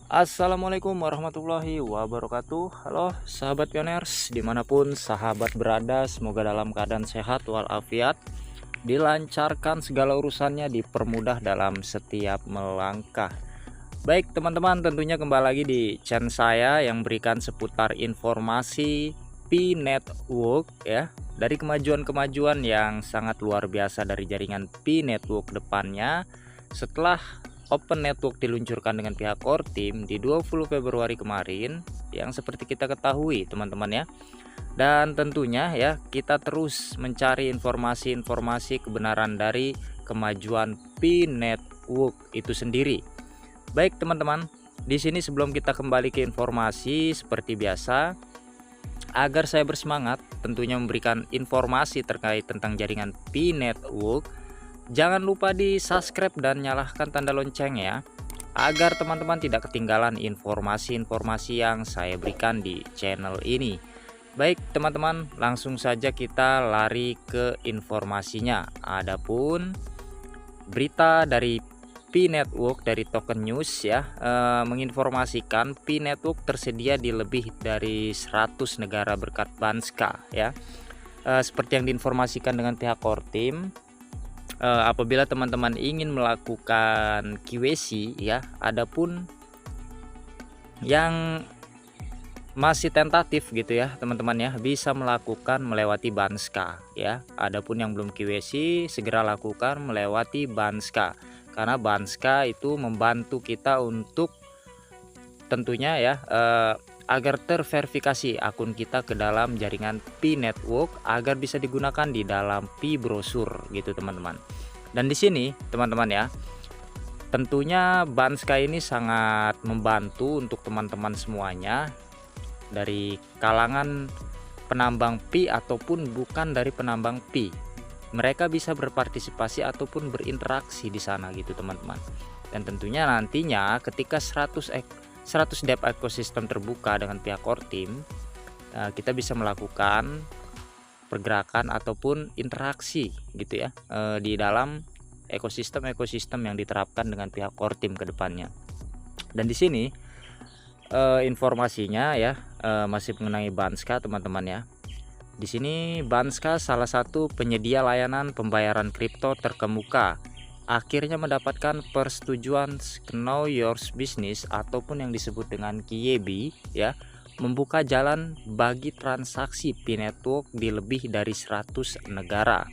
Assalamualaikum warahmatullahi wabarakatuh. Halo sahabat pioners, dimanapun sahabat berada, semoga dalam keadaan sehat walafiat, dilancarkan segala urusannya, dipermudah dalam setiap melangkah. Baik teman-teman, tentunya kembali lagi di channel saya yang berikan seputar informasi P-Network ya, dari kemajuan-kemajuan yang sangat luar biasa dari jaringan P-Network depannya setelah Open Network diluncurkan dengan pihak core team di 20 Februari kemarin, yang seperti kita ketahui teman-teman ya. Dan tentunya ya, kita terus mencari informasi-informasi kebenaran dari kemajuan P-Network itu sendiri. Baik teman-teman, di sini sebelum kita kembali ke informasi seperti biasa, agar saya bersemangat tentunya memberikan informasi terkait tentang jaringan P-Network, jangan lupa di subscribe dan nyalakan tanda lonceng ya, agar teman-teman tidak ketinggalan informasi-informasi yang saya berikan di channel ini. Baik teman-teman, langsung saja kita lari ke informasinya. Adapun berita dari P-Network dari Token News ya, menginformasikan P-Network tersedia di lebih dari 100 negara berkat Banska ya. Seperti yang diinformasikan dengan pihak core team, apabila teman-teman ingin melakukan QC ya, adapun yang masih tentatif gitu ya teman-teman ya, bisa melakukan melewati Banska ya. Adapun yang belum QC segera lakukan melewati Banska, karena Banska itu membantu kita untuk tentunya ya, agar terverifikasi akun kita ke dalam jaringan P-Network agar bisa digunakan di dalam P-brosur gitu teman-teman. Dan di sini teman-teman ya, tentunya Banska ini sangat membantu untuk teman-teman semuanya dari kalangan penambang P ataupun bukan dari penambang P. Mereka bisa berpartisipasi ataupun berinteraksi di sana gitu teman-teman. Dan tentunya nantinya ketika 100 dev ekosistem terbuka dengan pihak core team, kita bisa melakukan pergerakan ataupun interaksi gitu ya, di dalam ekosistem yang diterapkan dengan pihak core team ke depannya. Dan di sini informasinya ya, masih mengenai Banska teman-teman ya. Di sini Banska salah satu penyedia layanan pembayaran kripto terkemuka akhirnya mendapatkan persetujuan Know Your Business ataupun yang disebut dengan KYB ya, membuka jalan bagi transaksi P-Network di lebih dari 100 negara.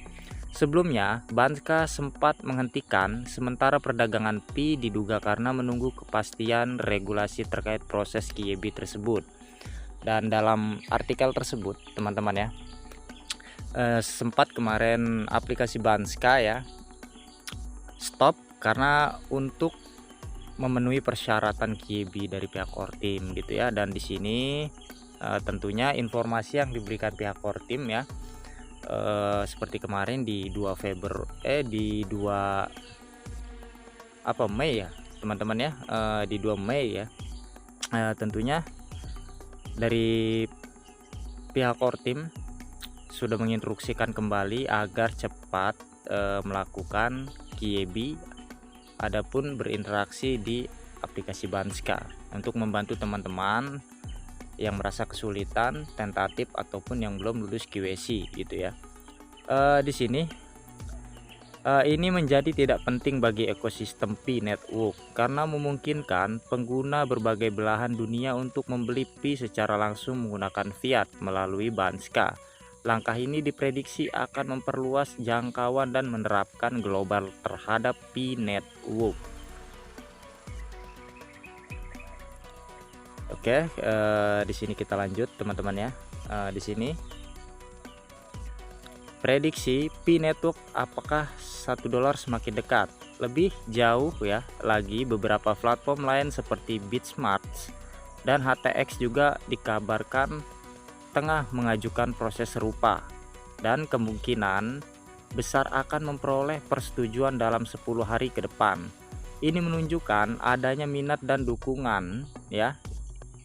Sebelumnya, Banska sempat menghentikan sementara perdagangan P diduga karena menunggu kepastian regulasi terkait proses KYB tersebut. Dan dalam artikel tersebut, teman-teman ya, sempat kemarin aplikasi Banska ya stop karena untuk memenuhi persyaratan KYB dari pihak core team gitu ya. Dan di sini tentunya informasi yang diberikan pihak core team ya, seperti kemarin di 2 Mei ya teman-teman ya, di 2 Mei ya, tentunya dari pihak core team sudah menginstruksikan kembali agar cepat melakukan KYB adapun berinteraksi di aplikasi Banska untuk membantu teman-teman yang merasa kesulitan, tentatif ataupun yang belum lulus QC gitu ya. Di sini ini menjadi tidak penting bagi ekosistem P-Network karena memungkinkan pengguna berbagai belahan dunia untuk membeli P secara langsung menggunakan fiat melalui Banska. Langkah ini diprediksi akan memperluas jangkauan dan menerapkan global terhadap P-Network. Oke, di sini kita lanjut teman-teman ya. Di sini prediksi P-Network apakah $1 semakin dekat? Lebih jauh ya lagi, beberapa platform lain seperti Bitsmart dan HTX juga dikabarkan tengah mengajukan proses serupa dan kemungkinan besar akan memperoleh persetujuan dalam 10 hari ke depan. Ini menunjukkan adanya minat dan dukungan ya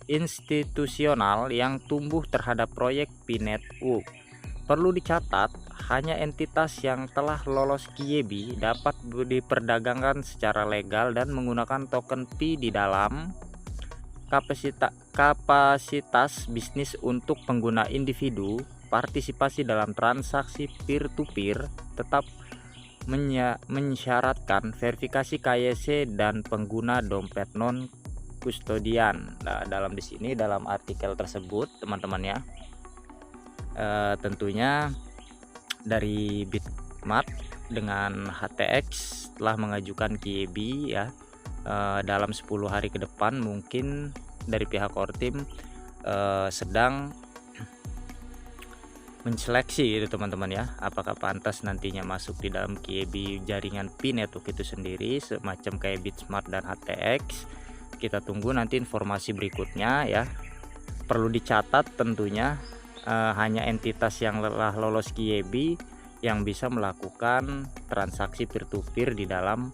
institusional yang tumbuh terhadap proyek P-Network. Perlu dicatat, hanya entitas yang telah lolos KYB dapat diperdagangkan secara legal dan menggunakan token P di dalam kapasitas bisnis untuk pengguna individu, partisipasi dalam transaksi peer-to-peer tetap mensyaratkan verifikasi KYC dan pengguna dompet non kustodian. Nah, dalam artikel tersebut teman-teman ya, tentunya dari Bitmart dengan HTX telah mengajukan QIB ya, dalam 10 hari ke depan mungkin dari pihak Kortim sedang menseleksi itu teman-teman ya, apakah pantas nantinya masuk di dalam QIB jaringan Pi Network itu sendiri, semacam kayak Bitmart dan HTX. Kita tunggu nanti informasi berikutnya ya. Perlu dicatat tentunya hanya entitas yang telah lolos QIB yang bisa melakukan transaksi peer-to-peer di dalam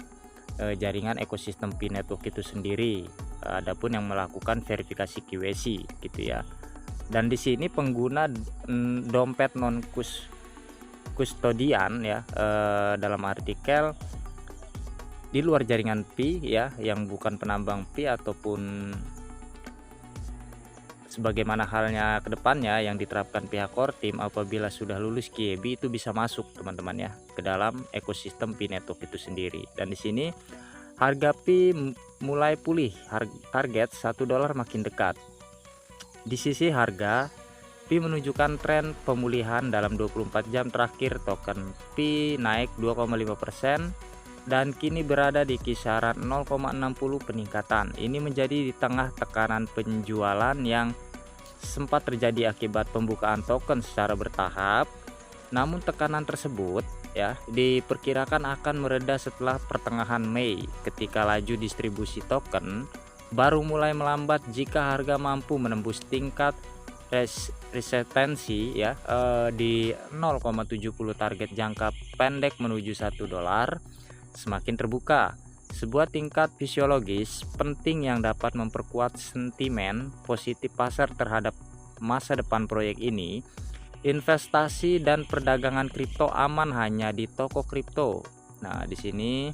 jaringan ekosistem Pi Network itu sendiri. Adapun yang melakukan verifikasi KYC gitu ya. Dan di sini pengguna dompet non kustodian ya, dalam artikel di luar jaringan Pi ya, yang bukan penambang Pi ataupun sebagaimana halnya kedepannya yang diterapkan pihak Kortim, apabila sudah lulus QIB itu bisa masuk teman-teman ya ke dalam ekosistem Pi Network itu sendiri. Dan di sini harga Pi mulai pulih, target $1 makin dekat. Di sisi harga, Pi menunjukkan tren pemulihan dalam 24 jam terakhir. Token Pi naik 2,5% dan kini berada di kisaran 0,60 peningkatan. Ini menjadi di tengah tekanan penjualan yang sempat terjadi akibat pembukaan token secara bertahap. Namun tekanan tersebut ya diperkirakan akan mereda setelah pertengahan Mei, ketika laju distribusi token baru mulai melambat jika harga mampu menembus tingkat resistensi ya, di 0,70 target jangka pendek menuju $1 semakin terbuka. Sebuah tingkat fisiologis penting yang dapat memperkuat sentimen positif pasar terhadap masa depan proyek ini. Investasi dan perdagangan kripto aman hanya di toko kripto. Nah, di sini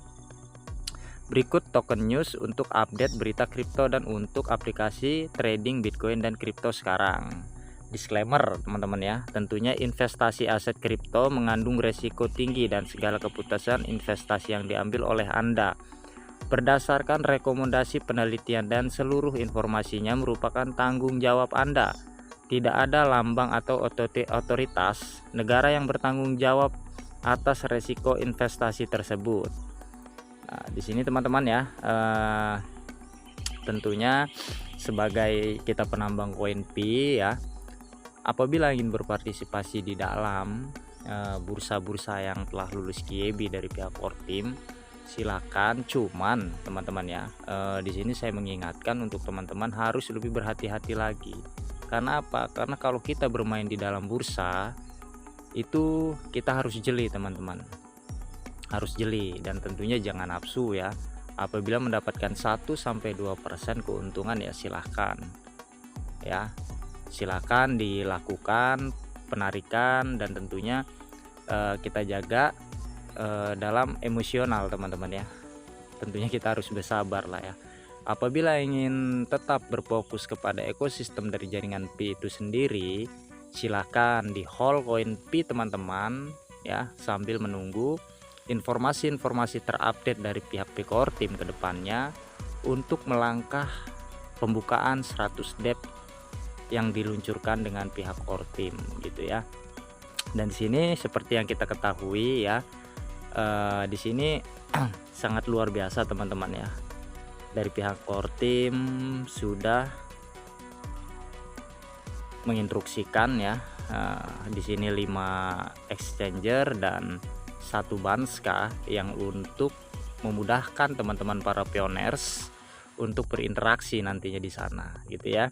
berikut token news untuk update berita kripto dan untuk aplikasi trading Bitcoin dan kripto sekarang. Disclaimer teman-teman ya, tentunya investasi aset kripto mengandung resiko tinggi dan segala keputusan investasi yang diambil oleh Anda berdasarkan rekomendasi penelitian dan seluruh informasinya merupakan tanggung jawab Anda. Tidak ada lambang atau otoritas negara yang bertanggung jawab atas resiko investasi tersebut. Nah, di sini teman-teman ya, tentunya sebagai kita penambang koin Pi ya, apabila ingin berpartisipasi di dalam bursa-bursa yang telah lulus QIB dari pihak Kortim, silakan. Cuman teman-teman ya, di sini saya mengingatkan untuk teman-teman harus lebih berhati-hati lagi. Karena apa? Karena kalau kita bermain di dalam bursa itu kita harus jeli teman-teman, harus jeli, dan tentunya jangan nafsu ya. Apabila mendapatkan 1-2% keuntungan ya silahkan ya, silahkan dilakukan penarikan, dan tentunya kita jaga dalam emosional teman-teman ya. Tentunya kita harus bersabar lah ya. Apabila ingin tetap berfokus kepada ekosistem dari jaringan Pi itu sendiri, silahkan di hold koin Pi teman-teman ya, sambil menunggu informasi-informasi terupdate dari pihak Pi Kortim ke depannya untuk melangkah pembukaan 100 DEP yang diluncurkan dengan pihak Kortim gitu ya. Dan di sini seperti yang kita ketahui ya, di sini sangat luar biasa teman-teman ya. Dari pihak Kortim sudah menginstruksikan ya, di sini 5 exchanger dan 1 Banska yang untuk memudahkan teman-teman para pioners untuk berinteraksi nantinya di sana gitu ya.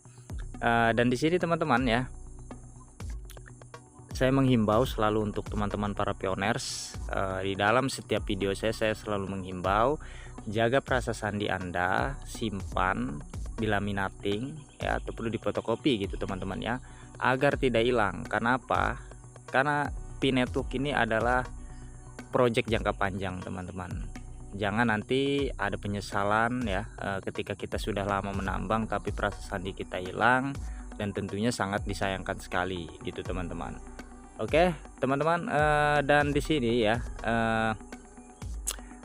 Dan di sini teman-teman ya, saya menghimbau selalu untuk teman-teman para pioners, di dalam setiap video saya selalu menghimbau jaga perasa sandi Anda, simpan di laminating ya, atau perlu difotokopi gitu teman-teman ya, agar tidak hilang. Karena apa? Karena Pi Network ini adalah project jangka panjang teman-teman Jangan nanti ada penyesalan ya ketika kita sudah lama menambang tapi rasa sandi kita hilang, dan tentunya sangat disayangkan sekali gitu teman-teman. Oke teman-teman, dan di sini ya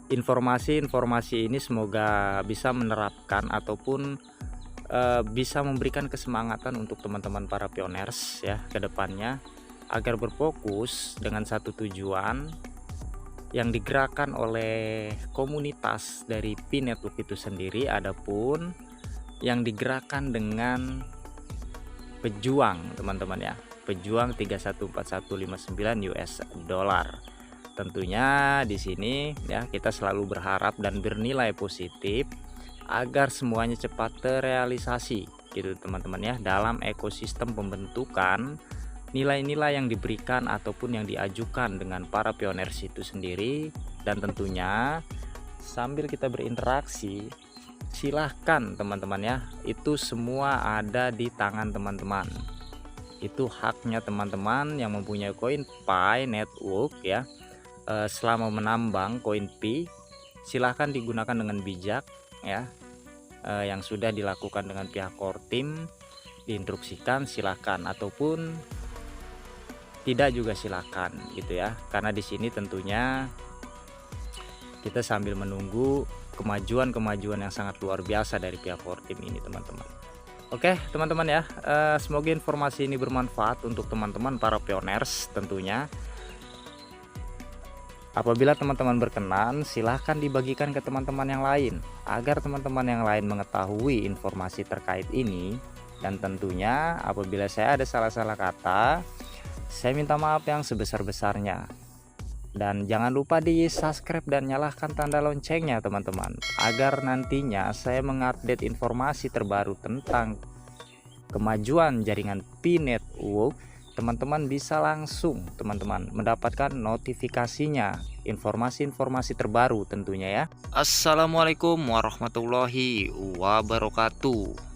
informasi-informasi ini semoga bisa menerapkan ataupun bisa memberikan kesemangatan untuk teman-teman para pioners ya ke depannya, agar berfokus dengan satu tujuan yang digerakkan oleh komunitas dari Pi Network itu sendiri. Adapun yang digerakkan dengan pejuang teman-teman ya, pejuang 314159 US dollar. Tentunya di sini ya kita selalu berharap dan bernilai positif agar semuanya cepat terrealisasi gitu teman-teman ya, dalam ekosistem pembentukan nilai-nilai yang diberikan ataupun yang diajukan dengan para pioners itu sendiri. Dan tentunya sambil kita berinteraksi, silahkan teman-teman ya, itu semua ada di tangan teman-teman. Itu haknya teman-teman yang mempunyai koin Pi Network ya. Selama menambang koin Pi, silahkan digunakan dengan bijak ya. Yang sudah dilakukan dengan pihak core team diinstruksikan silahkan, ataupun tidak juga silakan gitu ya, karena di sini tentunya kita sambil menunggu kemajuan yang sangat luar biasa dari pihak core team ini teman-teman. Oke teman-teman ya, semoga informasi ini bermanfaat untuk teman-teman para pioners. Tentunya apabila teman-teman berkenan, silahkan dibagikan ke teman-teman yang lain agar teman-teman yang lain mengetahui informasi terkait ini. Dan tentunya apabila saya ada salah-salah kata, saya minta maaf yang sebesar-besarnya. Dan jangan lupa di subscribe dan nyalakan tanda loncengnya teman-teman, agar nantinya saya mengupdate informasi terbaru tentang kemajuan jaringan Pi Network. Teman-teman bisa langsung teman-teman mendapatkan notifikasinya, informasi-informasi terbaru tentunya ya. Assalamualaikum warahmatullahi wabarakatuh.